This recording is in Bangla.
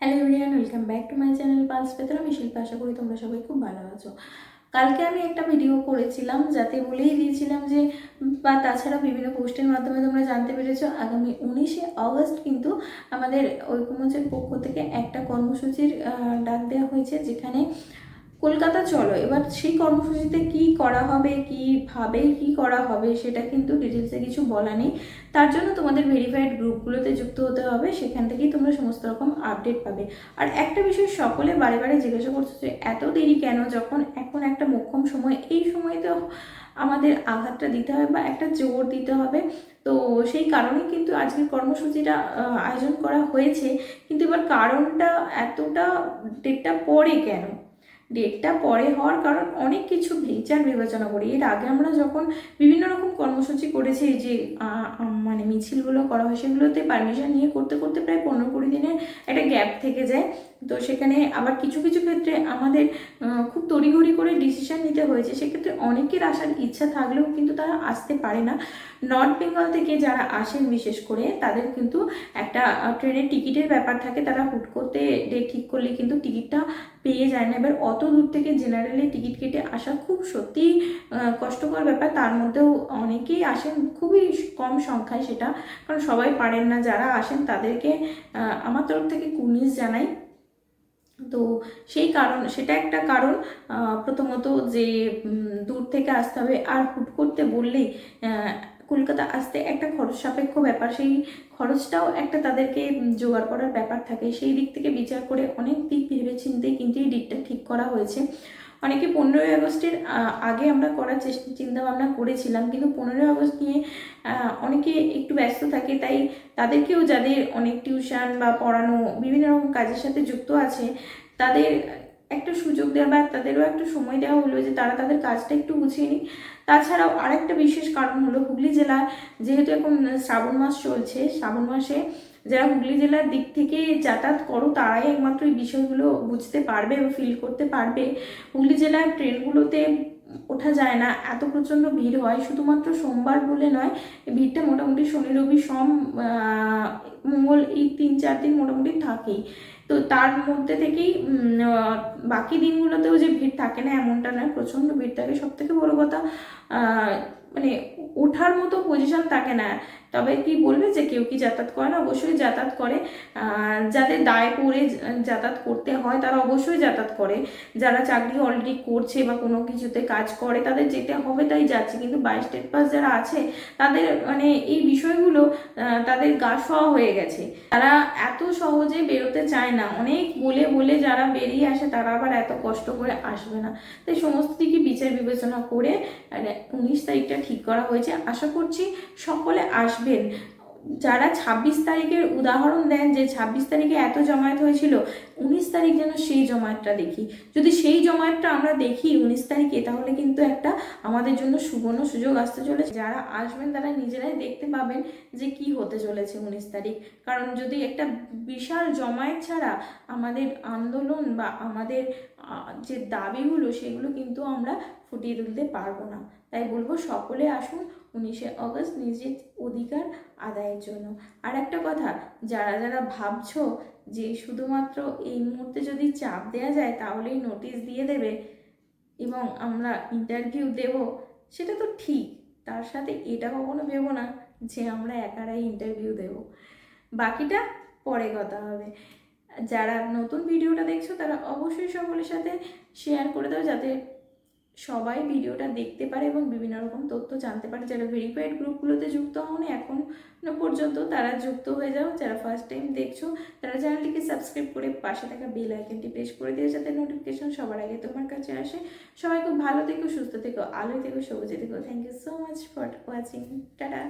Hello everyone, welcome back to my channel পালস পেতর। আমি শিল্পা, আশা করি তোমরা সবাই খুব ভালো আছো। কালকে আমি একটা ভিডিও করেছিলাম যাতে বলেই দিয়েছিলাম যে বা তাছাড়া বিভিন্ন পোস্টের মাধ্যমে তোমরা জানতে পেরেছো আগামী 19শে অগস্ট কিন্তু আমাদের ঐক্যমঞ্চের পক্ষ থেকে একটা কর্মসূচির ডাক দেওয়া হয়েছে, যেখানে কলকাতা চলো। এবার সেই কর্মসূচিতে কি করা হবে, কীভাবে কি করা হবে সেটা কিন্তু ডিটেলসে কিছু বলা নেই। তার জন্য তোমাদের ভেরিফাইড গ্রুপগুলোতে যুক্ত হতে হবে, সেখান থেকেই তোমরা সমস্ত রকম আপডেট পাবে। আর একটা বিষয় সকলে বারে বারে জিজ্ঞাসা করছো যে এত দেরি কেন, যখন এখন একটা মোক্ষম সময়, এই সময়তে আমাদের আঘাতটা দিতে হবে বা একটা জোর দিতে হবে। তো সেই কারণেই কিন্তু আজকের কর্মসূচিটা আয়োজন করা হয়েছে। কিন্তু এবার কারণটা এতটা ডেটটা পরে কেন, ডেটটা পরে হওয়ার কারণ অনেক কিছু বিচার বিবেচনা করি। এর আগে আমরা যখন বিভিন্ন রকম কর্মসূচি করেছি, যে মানে মিছিলগুলো করা হয়, সেগুলোতে পারমিশন নিয়ে করতে করতে প্রায় 15-20 দিনের একটা গ্যাপ থেকে যায়। তো সেখানে আবার কিছু কিছু ক্ষেত্রে আমাদের খুব তড়িঘড়ি করে ডিসিশন নিতে হয়েছে। সেক্ষেত্রে অনেকের আসার ইচ্ছা থাকলেও কিন্তু তারা আসতে পারে না। নর্থ বেঙ্গল থেকে যারা আসেন বিশেষ করে তাদের কিন্তু একটা ট্রেনের টিকিটের ব্যাপার থাকে, তারা হুট করতে ডেট ঠিক করলে কিন্তু টিকিটটা পেয়ে যায় না। এবার অত দূর থেকে জেনারেলি টিকিট কেটে আসা খুব সত্যিই কষ্টকর ব্যাপার। তার মধ্যেও অনেকেই আসেন, খুবই কম সংখ্যায় সেটা, কারণ সবাই পারেন না। যারা আসেন তাদেরকে আমার তরফ থেকে কুর্নিশ জানাই। তো সেই কারণ, সেটা একটা কারণ। প্রথমত যে দূর থেকে আসতে হবে, আর হুট করতে বললেই কলকাতা আসতে একটা খরচ সাপেক্ষ ব্যাপার, সেই খরচটাও একটা তাদেরকে জোগাড় করার ব্যাপার থাকে। সেই দিক থেকে বিচার করে অনেক দিক ভেবে চিন্তেই কিন্তু এই ডেটটা ঠিক করা হয়েছে। অনেকে 15ই আগস্টের আগে আমরা করার চিন্তা ভাবনা করেছিলাম, কিন্তু 15ই আগস্ট নিয়ে অনেকে একটু ব্যস্ত থাকে, তাই তাদেরকেও, যাদের অনেক টিউশন বা পড়ানো বিভিন্ন রকম কাজের সাথে যুক্ত আছে, তাদের একটা সুযোগ দেওয়া বা তাদেরও একটা সময় দেওয়া হলো যে তারা তাদের কাজটা একটু গুছিয়ে নিক। তাছাড়াও আরেকটা বিশেষ কারণ হলো, হুগলি জেলায় যেহেতু এখন শ্রাবণ মাস চলছে, শ্রাবণ মাসে যারা হুগলি জেলার দিক থেকে যাতায়াত করো তারাই একমাত্র এই বিষয়গুলো বুঝতে পারবে বা ফিল করতে পারবে। হুগলি জেলার ট্রেনগুলোতে ওঠা যায় না, এত প্রচণ্ড ভিড় হয়। শুধুমাত্র সোমবার বলে নয়, ভিড়টা মোটামুটি শনি রবি সোম মঙ্গল এই 3-4 দিন মোটামুটি থাকেই। তো তার মধ্যে থেকেই বাকি দিনগুলোতেও যে ভিড় থাকে না এমনটা নয়, প্রচণ্ড ভিড় থাকে। সব থেকে বড় কথা, মানে ওঠার মতো পজিশন থাকে না। তবে কি বলবে যে কেউ কি যাতায়াত করে না? অবশ্যই যাতায়াত করে। যাদের দায় পড়ে যাতায়াত করতে হয় তারা অবশ্যই যাতায়াত করে। যারা চাকরি অলরেডি করছে বা কোনো কিছুতে কাজ করে তাদের যেতে হবে, তাই যাচ্ছে। কিন্তু বাই স্টেট পাস যারা আছে তাদের মানে এই বিষয়গুলো তাদের গা শোয়া হয়ে গেছে। তারা এত সহজে বেরোতে চায় না, অনেক বলে বলে যারা বেরিয়ে আসে তারা আবার এত কষ্ট করে আসবে না। তাই সমস্ত দিকে বিচার বিবেচনা করে 19 তারিখটা ঠিক করা হয়েছে। আশা করছি সকলে আসবেন। যারা 26 তারিখের উদাহরণ দেন যে 26 তারিখে এত জমায়েত হয়েছিল, 19 তারিখ যেন সেই জমায়েতটা দেখি। যদি সেই জমায়েতটা আমরা দেখি 19 তারিখে, তাহলে কিন্তু একটা আমাদের জন্য সুবর্ণ সুযোগ আসতে চলেছে। যারা আসবেন তারা নিজেরাই দেখতে পাবেন যে কি হতে চলেছে 19 তারিখ। কারণ যদি একটা বিশাল জমায়েত ছাড়া আমাদের আন্দোলন বা আমাদের যে দাবিগুলো, সেগুলো কিন্তু আমরা ফুটিয়ে তুলতে পারবো না। তাই বলবো সকলে আসুন 19শে অগস্ট নিজের অধিকার আদায়ের জন্য। আর একটা কথা, যারা যারা ভাবছো যে শুধুমাত্র এই মুহূর্তে যদি চাপ দেওয়া যায় তাহলেই নোটিশ দিয়ে দেবে এবং আমরা ইন্টারভিউ দেব, সেটা তো ঠিক। তার সাথে এটা কখনো ভেবো না যে আমরা একারাই ইন্টারভিউ দেব। বাকিটা পরে কথা হবে। যারা নতুন ভিডিওটা দেখছো তারা অবশ্যই সকলের সাথে শেয়ার করে দাও, যাতে সবাই ভিডিওটা দেখতে পারে এবং বিভিন্ন রকম তথ্য জানতে পারে। যারা ভেরিফাইড গ্রুপগুলোতে যুক্ত হওনি এখনো পর্যন্ত, তারা যুক্ত হয়ে যাও। যারা ফার্স্ট টাইম দেখছো তারা চ্যানেলটিকে সাবস্ক্রাইব করে পাশে থাকা বেল আইকনটি প্রেস করে দিও, যাতে নোটিফিকেশন সবার আগে তোমার কাছে আসে। সবাই খুব ভালো থেকো, সুস্থ থেকো, আলোয় থেকো, সবুজে থেকো। Thank you so much for watching. Tata.